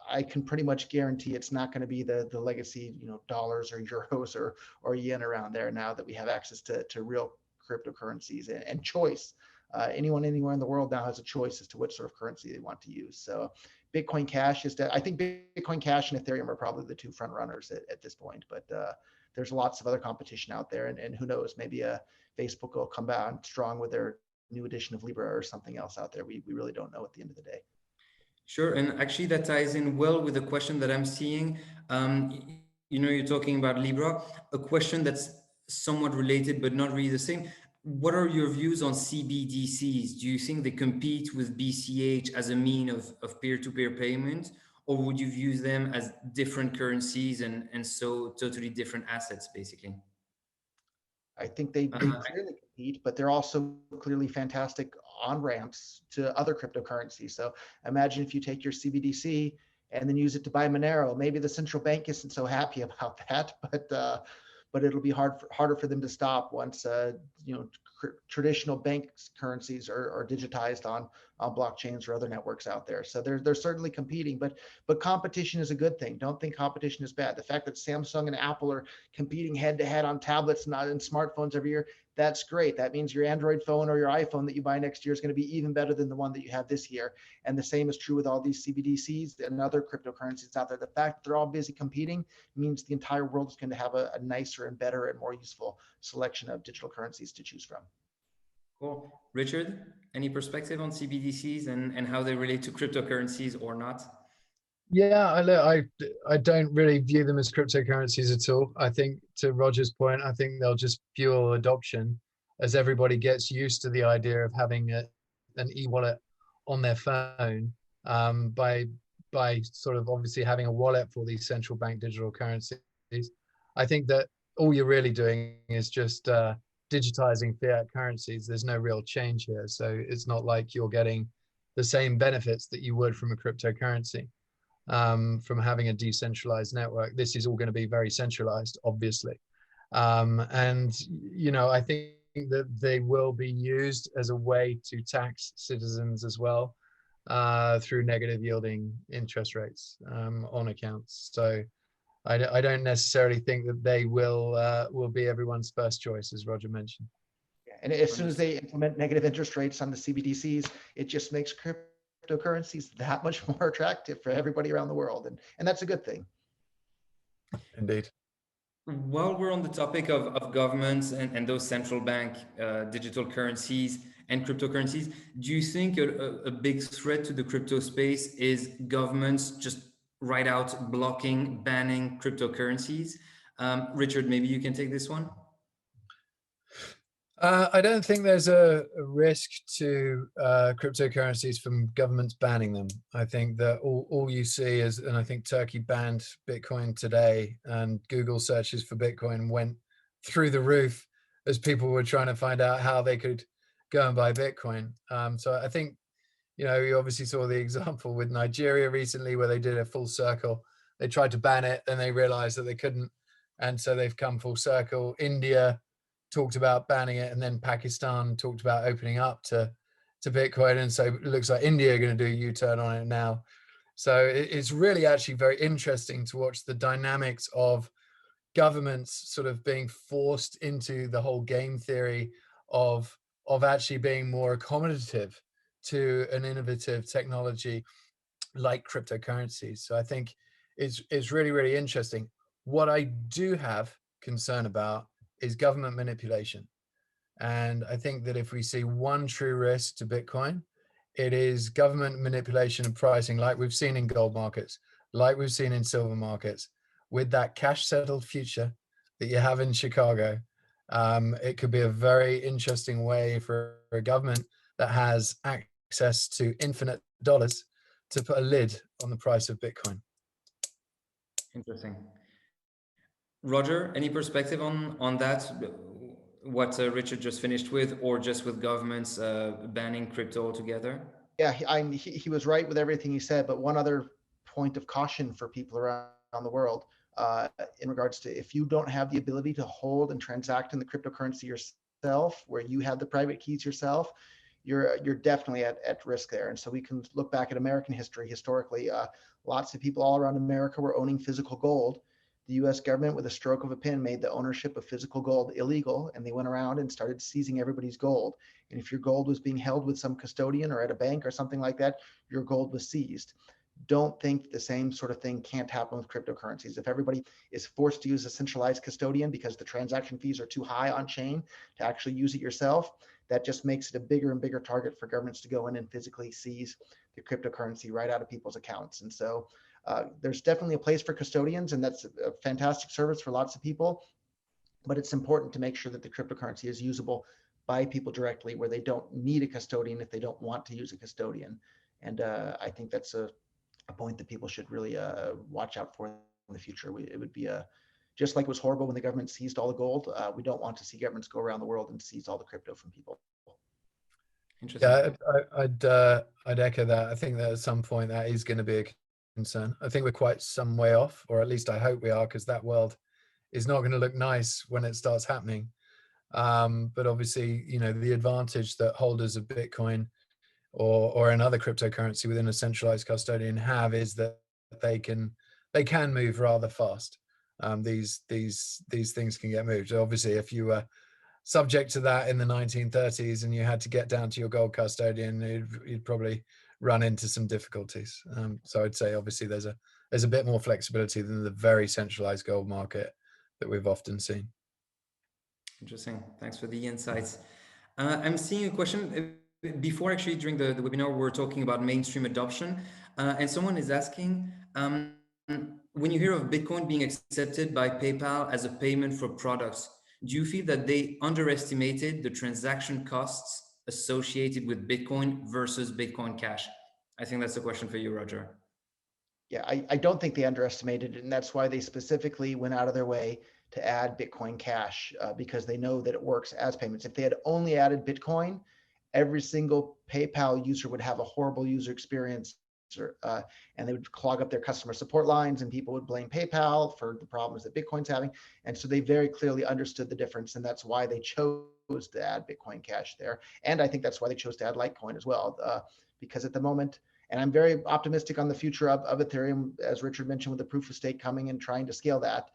I can pretty much guarantee it's not going to be the legacy, dollars or euros or yen around there now that we have access to real cryptocurrencies and choice. Anyone anywhere in the world now has a choice as to which sort of currency they want to use. So Bitcoin Cash I think Bitcoin Cash and Ethereum are probably the two front runners at this point. But there's lots of other competition out there. And who knows, maybe Facebook will come out strong with their new edition of Libra or something else out there. We really don't know at the end of the day. Sure, and actually that ties in well with the question that I'm seeing. You're talking about Libra, a question that's somewhat related but not really the same. What are your views on CBDCs? Do you think they compete with BCH as a mean of peer-to-peer payment, or would you view them as different currencies and so totally different assets, basically? I think they clearly compete, but they're also clearly fantastic on-ramps to other cryptocurrencies. So imagine if you take your CBDC and then use it to buy Monero. Maybe the central bank isn't so happy about that, but it'll be harder for them to stop once traditional bank currencies are digitized on blockchains or other networks out there. So they're certainly competing, but competition is a good thing. Don't think competition is bad. The fact that Samsung and Apple are competing head to head on tablets, not in smartphones every year, that's great. That means your Android phone or your iPhone that you buy next year is going to be even better than the one that you have this year. And the same is true with all these CBDCs and other cryptocurrencies out there. The fact that they're all busy competing means the entire world is going to have a nicer and better and more useful selection of digital currencies to choose from. Cool. Richard, any perspective on CBDCs and how they relate to cryptocurrencies or not? Yeah, I don't really view them as cryptocurrencies at all. I think, to Roger's point, I think they'll just fuel adoption as everybody gets used to the idea of having an e-wallet on their phone, by sort of obviously having a wallet for these central bank digital currencies. I think that all you're really doing is just digitizing fiat currencies. There's no real change here. So it's not like you're getting the same benefits that you would from a cryptocurrency. from having a decentralized network. This is all going to be very centralized, obviously. And, I think that they will be used as a way to tax citizens as well, through negative yielding interest rates on accounts. So I don't necessarily think that they will be everyone's first choice, as Roger mentioned. And as soon as they implement negative interest rates on the CBDCs, it just makes cryptocurrencies that much more attractive for everybody around the world. And that's a good thing. Indeed. While we're on the topic of governments and those central bank digital currencies and cryptocurrencies, do you think a big threat to the crypto space is governments just right out blocking, banning cryptocurrencies? Richard, maybe you can take this one. I don't think there's a risk to cryptocurrencies from governments banning them. I think that all you see is, and I think Turkey banned Bitcoin today, and Google searches for Bitcoin went through the roof as people were trying to find out how they could go and buy Bitcoin. So I think, you obviously saw the example with Nigeria recently where they did a full circle. They tried to ban it, then they realized that they couldn't. And so they've come full circle. India talked about banning it, and then Pakistan talked about opening up to Bitcoin, and so it looks like India are going to do a U-turn on it now. So it's really actually very interesting to watch the dynamics of governments sort of being forced into the whole game theory of actually being more accommodative to an innovative technology like cryptocurrencies. So I think it's really, really interesting. What I do have concern about is government manipulation. And I think that if we see one true risk to Bitcoin, it is government manipulation of pricing, like we've seen in gold markets, like we've seen in silver markets, with that cash settled future that you have in Chicago. It could be a very interesting way for a government that has access to infinite dollars to put a lid on the price of Bitcoin. Interesting. Roger, any perspective on that? What Richard just finished with, or just with governments banning crypto altogether? Yeah, he was right with everything he said, but one other point of caution for people around the world in regards to, if you don't have the ability to hold and transact in the cryptocurrency yourself, where you have the private keys yourself, you're definitely at risk there. And so we can look back at American history. Historically, lots of people all around America were owning physical gold. The US government, with a stroke of a pen, made the ownership of physical gold illegal, and they went around and started seizing everybody's gold. And if your gold was being held with some custodian or at a bank or something like that, your gold was seized. Don't think the same sort of thing can't happen with cryptocurrencies. If everybody is forced to use a centralized custodian because the transaction fees are too high on chain to actually use it yourself, that just makes it a bigger and bigger target for governments to go in and physically seize the cryptocurrency right out of people's accounts. And so there's definitely a place for custodians, and that's a fantastic service for lots of people. But it's important to make sure that the cryptocurrency is usable by people directly, where they don't need a custodian if they don't want to use a custodian. And I think that's a point that people should really watch out for in the future. It would be just like it was horrible when the government seized all the gold. We don't want to see governments go around the world and seize all the crypto from people. Interesting. Yeah, I'd echo that. I think that at some point that is going to be a concern. I think we're quite some way off, or at least I hope we are, because that world is not going to look nice when it starts happening. But obviously, the advantage that holders of Bitcoin or another cryptocurrency within a centralized custodian have is that they can move rather fast. These things can get moved. Obviously, if you were subject to that in the 1930s and you had to get down to your gold custodian, you'd probably run into some difficulties. So I'd say obviously there's a bit more flexibility than the very centralized gold market that we've often seen. Interesting. Thanks for the insights. I'm seeing a question before, actually, during the webinar, we're talking about mainstream adoption, and someone is asking, when you hear of Bitcoin being accepted by PayPal as a payment for products, do you feel that they underestimated the transaction costs associated with Bitcoin versus Bitcoin Cash? I think that's a question for you, Roger. Yeah, I don't think they underestimated it, and that's why they specifically went out of their way to add Bitcoin Cash, because they know that it works as payments. If they had only added Bitcoin, every single PayPal user would have a horrible user experience and they would clog up their customer support lines, and people would blame PayPal for the problems that Bitcoin's having. And so they very clearly understood the difference, and that's why they chose to add Bitcoin Cash there. And I think that's why they chose to add Litecoin as well, because at the moment, and I'm very optimistic on the future of Ethereum, as Richard mentioned, with the proof of stake coming and trying to scale that.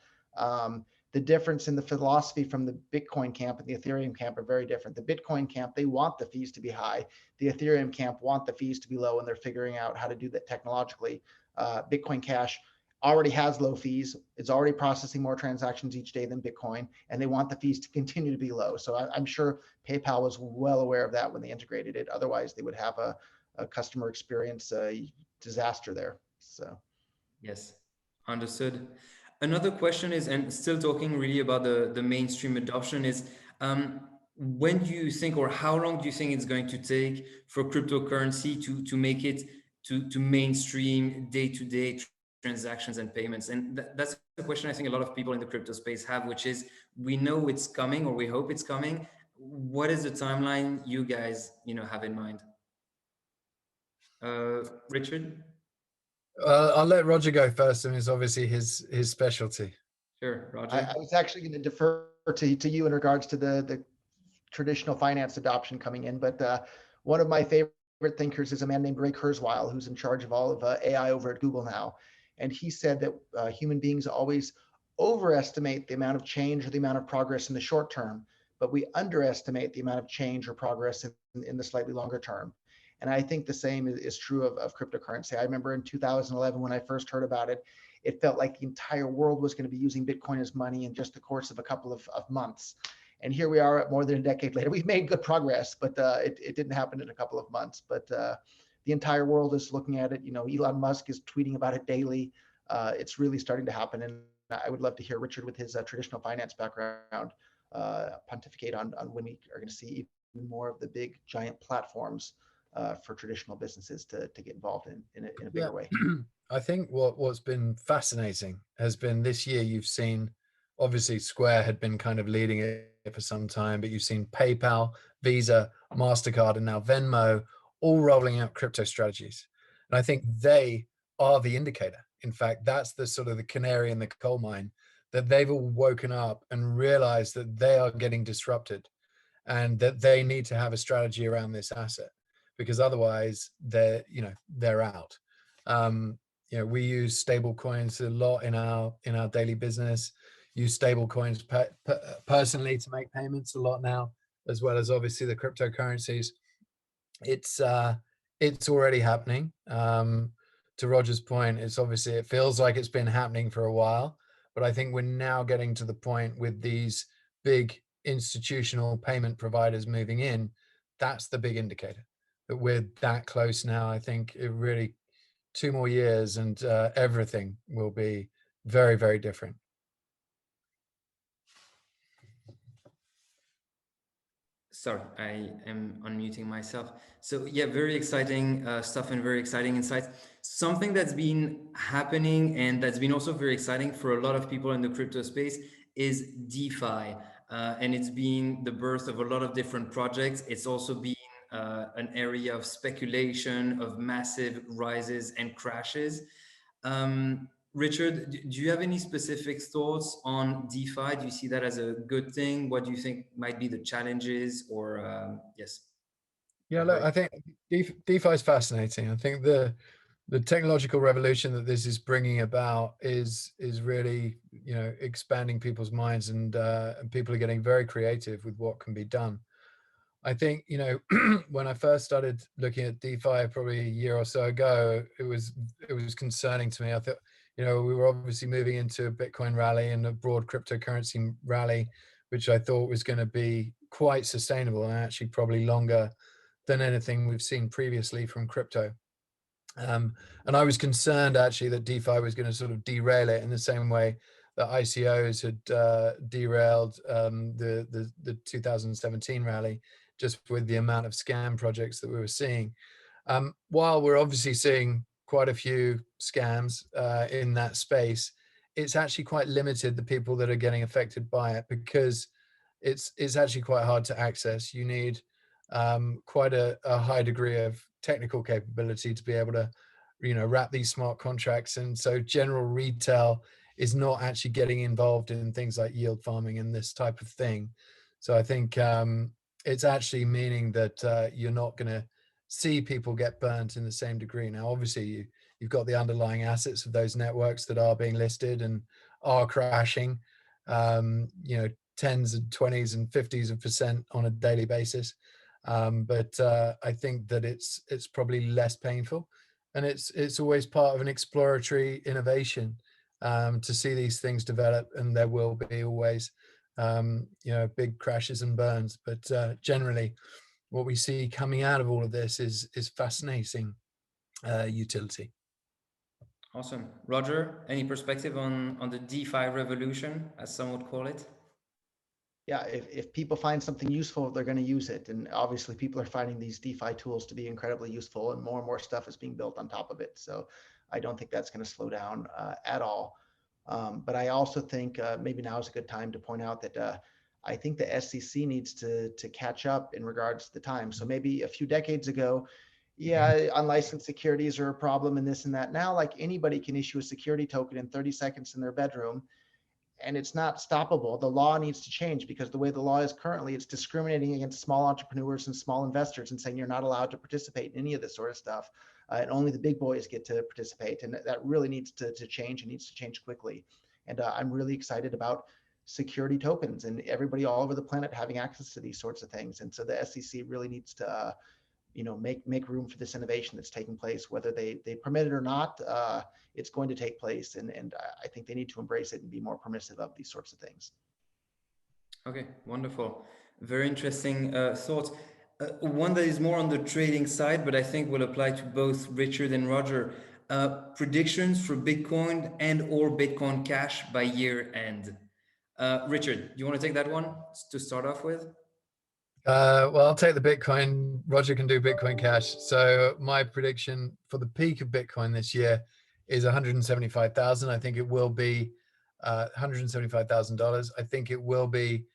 The difference in the philosophy from the Bitcoin camp and the Ethereum camp are very different. The Bitcoin camp, they want the fees to be high. The Ethereum camp want the fees to be low, and they're figuring out how to do that technologically. Bitcoin Cash already has low fees. It's already processing more transactions each day than Bitcoin, and they want the fees to continue to be low. So I'm sure PayPal was well aware of that when they integrated it. Otherwise, they would have a customer experience disaster there. So Yes, understood. Another question is, and still talking really about the mainstream adoption is, when do you think, or how long do you think it's going to take for cryptocurrency to make it to mainstream day-to-day transactions and payments? And that's the question I think a lot of people in the crypto space have, which is, we know it's coming, or we hope it's coming. What is the timeline you guys, have in mind? Richard? I'll let Roger go first, and it's obviously his specialty. Sure, Roger. I was actually going to defer to you in regards to the traditional finance adoption coming in, but one of my favorite thinkers is a man named Ray Kurzweil, who's in charge of all of AI over at Google now. And he said that human beings always overestimate the amount of change or the amount of progress in the short term, but we underestimate the amount of change or progress in the slightly longer term. And I think the same is true of cryptocurrency. I remember in 2011, when I first heard about it, it felt like the entire world was going to be using Bitcoin as money in just the course of a couple of months. And here we are more than a decade later. We've made good progress, but it didn't happen in a couple of months. But the entire world is looking at it. Elon Musk is tweeting about it daily. It's really starting to happen. And I would love to hear Richard, with his traditional finance background, pontificate on when we are going to see even more of the big giant platforms for traditional businesses to get involved in a bigger way. I think what's been fascinating has been this year. You've seen, obviously, Square had been kind of leading it for some time, but you've seen PayPal, Visa, MasterCard, and now Venmo all rolling out crypto strategies. And I think they are the indicator. In fact, that's the sort of the canary in the coal mine, that they've all woken up and realized that they are getting disrupted and that they need to have a strategy around this asset, because otherwise they're out. We use stable coins a lot in our daily business. Use stable coins personally to make payments a lot now, as well as obviously the cryptocurrencies. It's already happening. To Roger's point, it feels like it's been happening for a while, but I think we're now getting to the point with these big institutional payment providers moving in. That's the big indicator that we're that close now. I think it really 2 more years and everything will be very, very different. Sorry, I am unmuting myself. So yeah, very exciting stuff and very exciting insights. Something that's been happening and that's been also very exciting for a lot of people in the crypto space is DeFi. And it's been the birth of a lot of different projects. It's also been an area of speculation, of massive rises and crashes. Richard, do you have any specific thoughts on DeFi? Do you see that as a good thing? What do you think might be the challenges? Or yes. Yeah, look, I think DeFi is fascinating. I think the technological revolution that this is bringing about is really expanding people's minds, and people are getting very creative with what can be done. I think when I first started looking at DeFi probably a year or so ago, it was concerning to me. I thought we were obviously moving into a Bitcoin rally and a broad cryptocurrency rally, which I thought was going to be quite sustainable and actually probably longer than anything we've seen previously from crypto. And I was concerned actually that DeFi was going to sort of derail it in the same way that ICOs had derailed the 2017 rally, just with the amount of scam projects that we were seeing. While we're obviously seeing quite a few scams in that space, it's actually quite limited the people that are getting affected by it, because it's actually quite hard to access. You need quite a high degree of technical capability to be able to wrap these smart contracts. And so general retail is not actually getting involved in things like yield farming and this type of thing. So I think it's actually meaning that you're not going to see people get burnt in the same degree. Now, obviously, you've got the underlying assets of those networks that are being listed and are crashing, tens and 20s and 50s of percent on a daily basis. But I think that it's probably less painful, and it's always part of an exploratory innovation to see these things develop, and there will be always big crashes and burns. But generally, what we see coming out of all of this is fascinating utility. Awesome. Roger, any perspective on the DeFi revolution, as some would call it? Yeah, if people find something useful, they're going to use it. And obviously people are finding these DeFi tools to be incredibly useful, and more stuff is being built on top of it. So I don't think that's going to slow down at all. But I also think maybe now is a good time to point out that I think the SEC needs to catch up in regards to the time. So maybe a few decades ago, yeah, unlicensed securities are a problem and this and that. Now, like, anybody can issue a security token in 30 seconds in their bedroom, and it's not stoppable. The law needs to change, because the way the law is currently, it's discriminating against small entrepreneurs and small investors and saying you're not allowed to participate in any of this sort of stuff. And only the big boys get to participate. And that really needs to change, and needs to change quickly. And I'm really excited about security tokens and everybody all over the planet having access to these sorts of things. And so the SEC really needs to make room for this innovation that's taking place, whether they permit it or not. It's going to take place, and I think they need to embrace it and be more permissive of these sorts of things. Okay, wonderful. Very interesting thoughts. One that is more on the trading side, but I think will apply to both Richard and Roger. Predictions for Bitcoin and or Bitcoin Cash by year end. Richard, do you want to take that one to start off with? Well, I'll take the Bitcoin. Roger can do Bitcoin Cash. So my prediction for the peak of Bitcoin this year is 175,000. I think it will be $175,000. I think it will be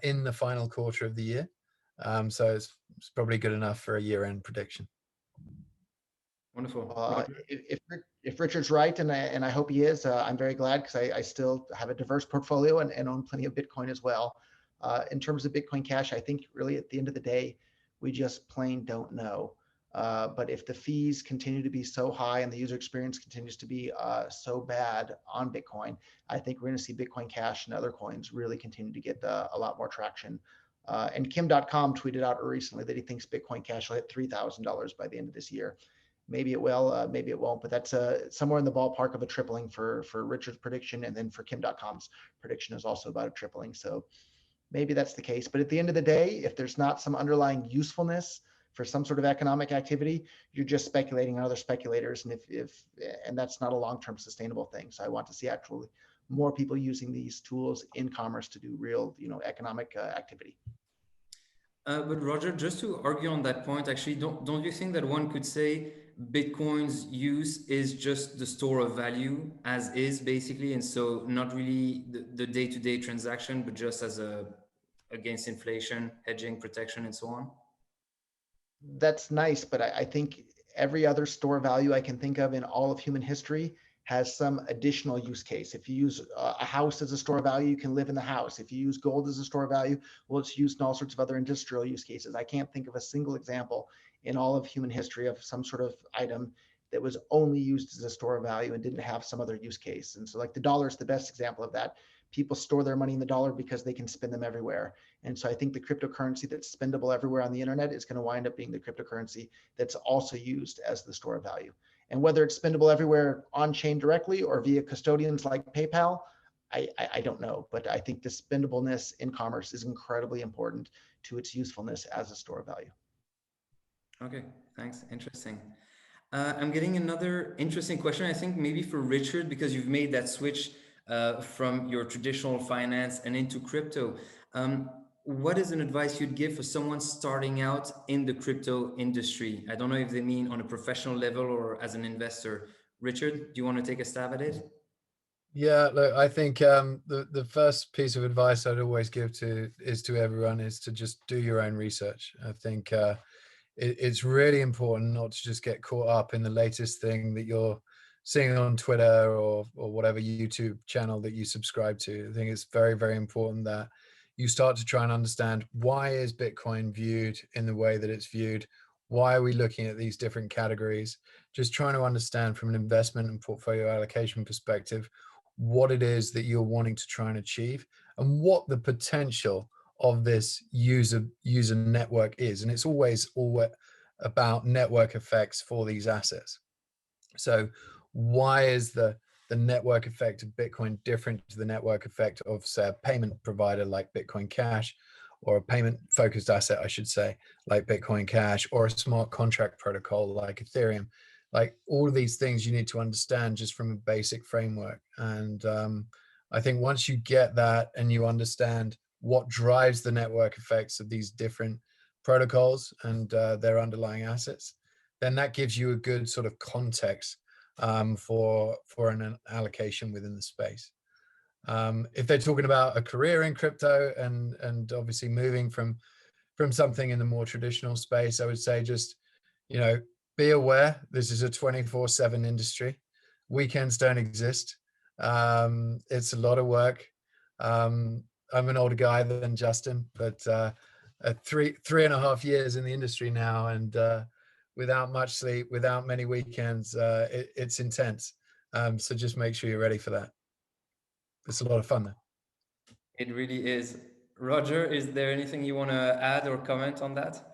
in the final quarter of the year. So it's probably good enough for a year-end prediction. Wonderful. If Richard's right, and I hope he is, I'm very glad, because I still have a diverse portfolio and own plenty of Bitcoin as well. In terms of Bitcoin Cash, I think really at the end of the day, we just plain don't know. But if the fees continue to be so high and the user experience continues to be so bad on Bitcoin, I think we're going to see Bitcoin Cash and other coins really continue to get a lot more traction. And Kim.com tweeted out recently that he thinks Bitcoin Cash will hit $3,000 by the end of this year. Maybe it will, maybe it won't, but that's somewhere in the ballpark of a tripling for Richard's prediction. And then for Kim.com's prediction is also about a tripling. So maybe that's the case. But at the end of the day, if there's not some underlying usefulness for some sort of economic activity, you're just speculating on other speculators. And that's not a long-term sustainable thing. So I want to see actually more people using these tools in commerce to do real, economic activity. But Roger, just to argue on that point, actually, don't you think that one could say Bitcoin's use is just the store of value as is, basically, and so not really the day-to-day transaction, but just as against inflation, hedging, protection, and so on? That's nice, but I think every other store value I can think of in all of human history has some additional use case. If you use a house as a store of value, you can live in the house. If you use gold as a store of value, well, it's used in all sorts of other industrial use cases. I can't think of a single example in all of human history of some sort of item that was only used as a store of value and didn't have some other use case. And so, like, the dollar is the best example of that. People store their money in the dollar because they can spend them everywhere. And so I think the cryptocurrency that's spendable everywhere on the internet is going to wind up being the cryptocurrency that's also used as the store of value. And whether it's spendable everywhere on chain directly or via custodians like PayPal, I don't know. But I think the spendableness in commerce is incredibly important to its usefulness as a store of value. Okay, thanks. Interesting. I'm getting another interesting question, I think maybe for Richard, because you've made that switch from your traditional finance and into crypto. What is an advice you'd give for someone starting out in the crypto industry? I don't know if they mean on a professional level or as an investor. Richard, do you want to take a stab at it? Yeah, look, I think the first piece of advice I'd always give to everyone is to just do your own research. I think it's really important not to just get caught up in the latest thing that you're seeing on Twitter or whatever YouTube channel that you subscribe to. I think it's very, very important that you start to try and understand, why is Bitcoin viewed in the way that it's viewed? Why are we looking at these different categories? Just trying to understand from an investment and portfolio allocation perspective what it is that you're wanting to try and achieve, and what the potential of this user network is. And it's always about network effects for these assets. So why is the network effect of Bitcoin different to the network effect of, say, a payment provider like Bitcoin Cash, or a payment focused asset, I should say, like Bitcoin Cash, or a smart contract protocol like Ethereum? Like, all of these things you need to understand just from a basic framework. And I think once you get that and you understand what drives the network effects of these different protocols and their underlying assets, then that gives you a good sort of context for an allocation within the space. If they're talking about a career in crypto and obviously moving from something in the more traditional space, I would say just, be aware this is a 24/7 industry. Weekends don't exist. It's a lot of work. I'm an older guy than Justin, but 3.5 years in the industry now, and without much sleep, without many weekends, it's intense. So just make sure you're ready for that. It's a lot of fun though. It really is. Roger, is there anything you want to add or comment on that?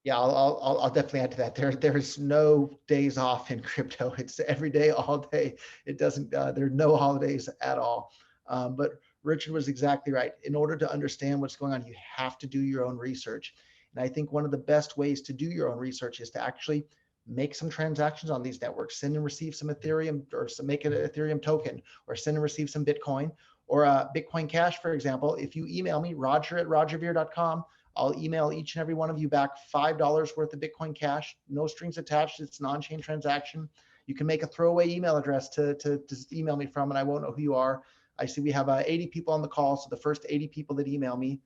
Yeah, I'll definitely add to that. There's no days off in crypto. It's every day, all day. It doesn't. There are no holidays at all. But Richard was exactly right. In order to understand what's going on, you have to do your own research. And I think one of the best ways to do your own research is to actually make some transactions on these networks, send and receive some Ethereum, or make an Ethereum token, or send and receive some Bitcoin, or Bitcoin Cash, for example. If you email me, roger@rogerver.com, I'll email each and every one of you back $5 worth of Bitcoin Cash, no strings attached. It's an on-chain transaction. You can make a throwaway email address to email me from, and I won't know who you are. I see we have 80 people on the call. So the first 80 people that email me,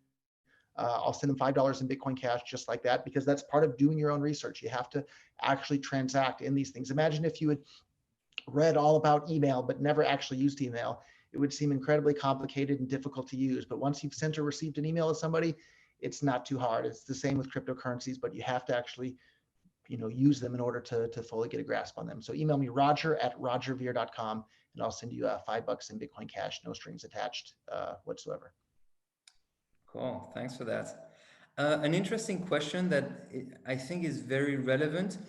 I'll send them $5 in Bitcoin Cash, just like that, because that's part of doing your own research. You have to actually transact in these things. Imagine if you had read all about email, but never actually used email. It would seem incredibly complicated and difficult to use. But once you've sent or received an email to somebody, it's not too hard. It's the same with cryptocurrencies, but you have to actually, use them in order to fully get a grasp on them. So email me, roger@rogerver.com, and I'll send you $5 in Bitcoin Cash, no strings attached whatsoever. Cool, thanks for that. An interesting question that I think is very relevant.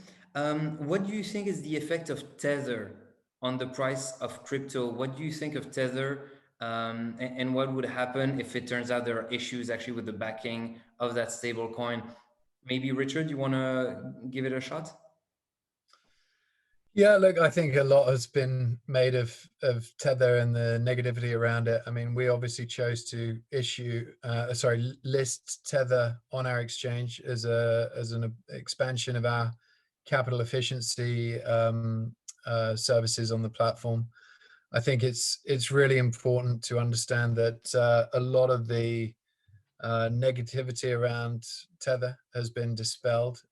What do you think is the effect of Tether on the price of crypto? What do you think of Tether? And what would happen if it turns out there are issues actually with the backing of that stable coin? Maybe Richard, you want to give it a shot? Yeah, look, I think a lot has been made of Tether and the negativity around it. I mean, we obviously chose to list Tether on our exchange as an expansion of our capital efficiency services on the platform. I think it's really important to understand that a lot of the negativity around Tether has been dispelled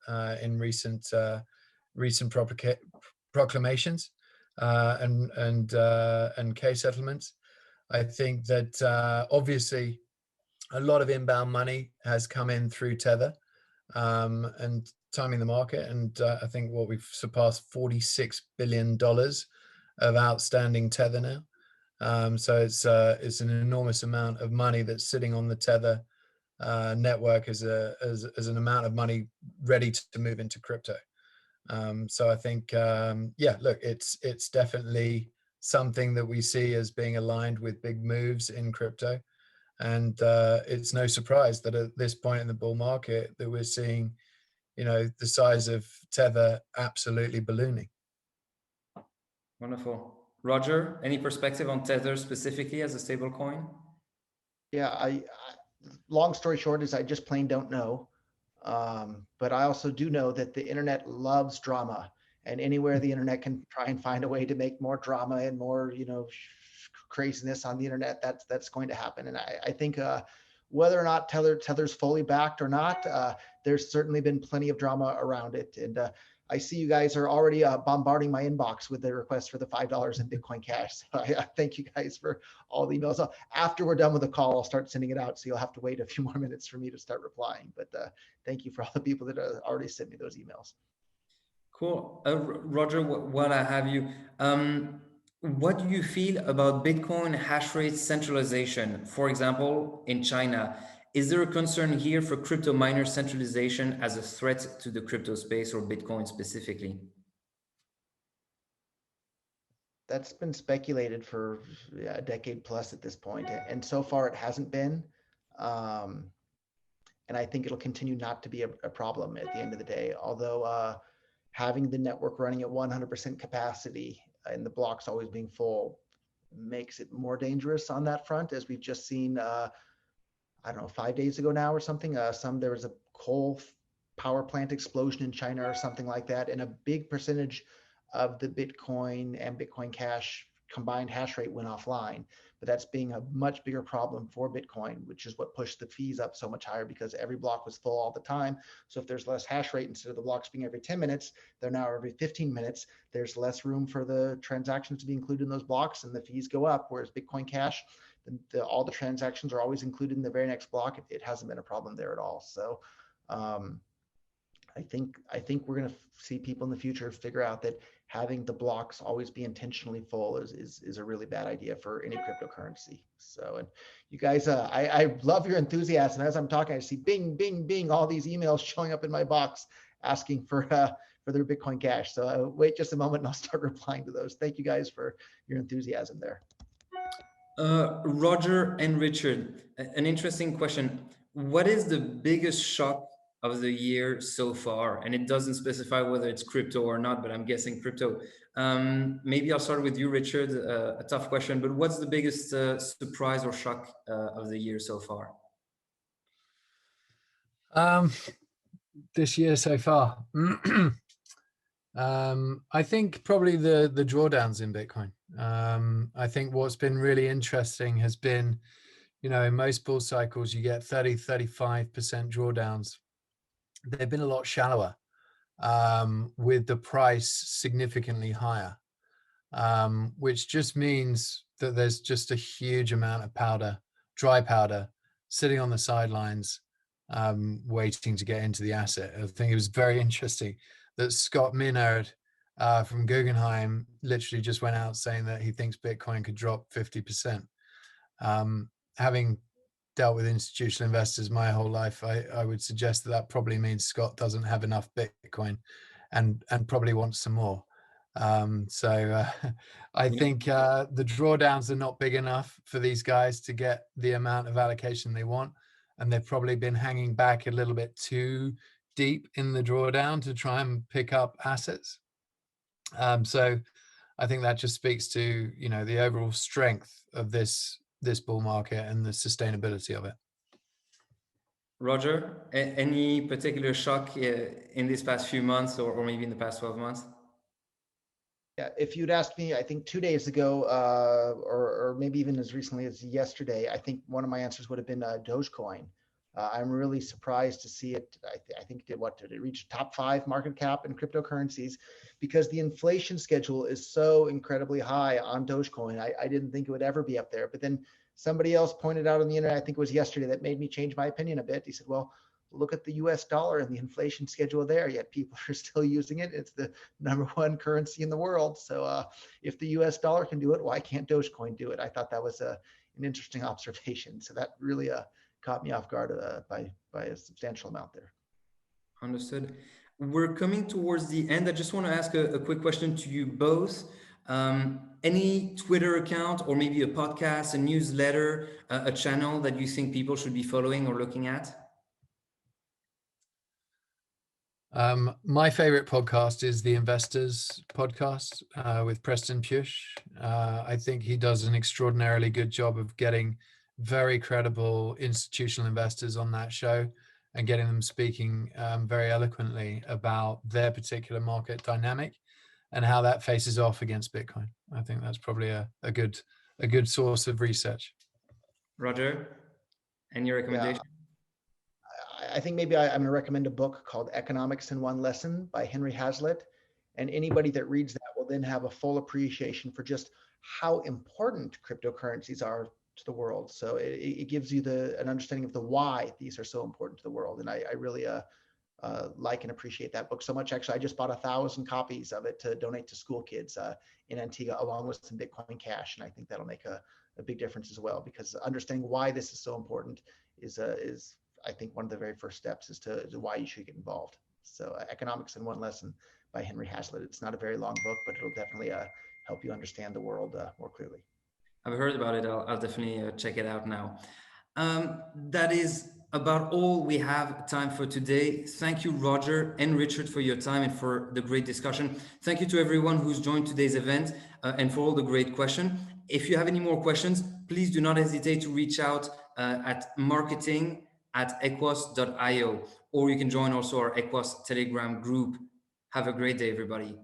in recent proclamations and case settlements. I think that obviously a lot of inbound money has come in through Tether and timing the market, and I think we've surpassed $46 billion of outstanding Tether now. So it's an enormous amount of money that's sitting on the Tether network as an amount of money ready to move into crypto. So I think, look, it's definitely something that we see as being aligned with big moves in crypto. And it's no surprise that at this point in the bull market that we're seeing, the size of Tether absolutely ballooning. Wonderful. Roger, any perspective on Tether specifically as a stable coin? Yeah, I long story short is I just plain don't know. But I also do know that the internet loves drama, and anywhere the internet can try and find a way to make more drama and more, craziness on the internet, that's going to happen. And I think whether or not Tether's fully backed or not, there's certainly been plenty of drama around it. And I see you guys are already bombarding my inbox with the request for the $5 in Bitcoin Cash. So I thank you guys for all the emails. So after we're done with the call, I'll start sending it out. So you'll have to wait a few more minutes for me to start replying. But thank you for all the people that already sent me those emails. Cool. Roger, while I have you, what do you feel about Bitcoin hash rate centralization? For example, in China, is there a concern here for crypto miner centralization as a threat to the crypto space or Bitcoin specifically? That's been speculated for a decade plus at this point, and so far it hasn't been. And I think it'll continue not to be a problem at the end of the day. Although having the network running at 100% capacity and the blocks always being full makes it more dangerous on that front, as we've just seen. I don't know, 5 days ago now or something. There was a coal power plant explosion in China or something like that, and a big percentage of the Bitcoin and Bitcoin Cash combined hash rate went offline. But that's being a much bigger problem for Bitcoin, which is what pushed the fees up so much higher, because every block was full all the time. So if there's less hash rate, instead of the blocks being every 10 minutes, they're now every 15 minutes. There's less room for the transactions to be included in those blocks, and the fees go up. Whereas Bitcoin Cash, all the transactions are always included in the very next block. It hasn't been a problem there at all. So I think we're going to see people in the future figure out that having the blocks always be intentionally full is a really bad idea for any cryptocurrency. So, and you guys, I love your enthusiasm. As I'm talking, I see bing, bing, bing, all these emails showing up in my box asking for their Bitcoin Cash. So wait just a moment and I'll start replying to those. Thank you guys for your enthusiasm there. Roger and Richard, an interesting question. What is the biggest shock of the year so far? And it doesn't specify whether it's crypto or not, but I'm guessing crypto. Maybe I'll start with you, Richard. A tough question, but what's the biggest surprise or shock of the year so far? This year so far, I think probably the drawdowns in Bitcoin. I think what's been really interesting has been, in most bull cycles, you get 30-35% drawdowns. They've been a lot shallower, with the price significantly higher, which just means that there's just a huge amount of powder, dry powder, sitting on the sidelines, waiting to get into the asset. I think it was very interesting that Scott Minerd from Guggenheim literally just went out saying that he thinks Bitcoin could drop 50%. Having dealt with institutional investors my whole life, I would suggest that probably means Scott doesn't have enough Bitcoin and probably wants some more. I think the drawdowns are not big enough for these guys to get the amount of allocation they want. And they've probably been hanging back a little bit too deep in the drawdown to try and pick up assets. So I think that just speaks to, the overall strength of this bull market and the sustainability of it. Roger, any particular shock in these past few months or maybe in the past 12 months? Yeah, if you'd asked me, I think 2 days ago, or maybe even as recently as yesterday, I think one of my answers would have been Dogecoin. I'm really surprised to see it. I think did it reach top 5 market cap in cryptocurrencies, because the inflation schedule is so incredibly high on Dogecoin. I didn't think it would ever be up there, but then somebody else pointed out on the internet, I think it was yesterday, that made me change my opinion a bit. He said, well, look at the US dollar and the inflation schedule there, yet people are still using it. It's the #1 currency in the world. So if the US dollar can do it, why can't Dogecoin do it? I thought that was an interesting observation. So that really caught me off guard by a substantial amount there. Understood. We're coming towards the end. I just want to ask a quick question to you both. Any Twitter account or maybe a podcast, a newsletter, a channel that you think people should be following or looking at? My favorite podcast is the Investors podcast with Preston Push. I think he does an extraordinarily good job of getting very credible institutional investors on that show and getting them speaking very eloquently about their particular market dynamic and how that faces off against Bitcoin. I think that's probably a good source of research. Roger, any recommendation? I think maybe I'm going to recommend a book called Economics in One Lesson by Henry Hazlitt. And anybody that reads that will then have a full appreciation for just how important cryptocurrencies are to the world. So it gives you an understanding of the why these are so important to the world. And I really like and appreciate that book so much. Actually, I just bought 1,000 copies of it to donate to school kids in Antigua, along with some Bitcoin Cash. And I think that'll make a big difference as well, because understanding why this is so important is I think one of the very first steps is to why you should get involved. So Economics in One Lesson by Henry Hazlitt. It's not a very long book, but it'll definitely help you understand the world more clearly. I've heard about it. I'll definitely check it out now. That is about all we have time for today. Thank you, Roger and Richard, for your time and for the great discussion. Thank you to everyone who's joined today's event and for all the great questions. If you have any more questions, please do not hesitate to reach out at marketing@equos.io, or you can join also our Equos Telegram group. Have a great day, everybody.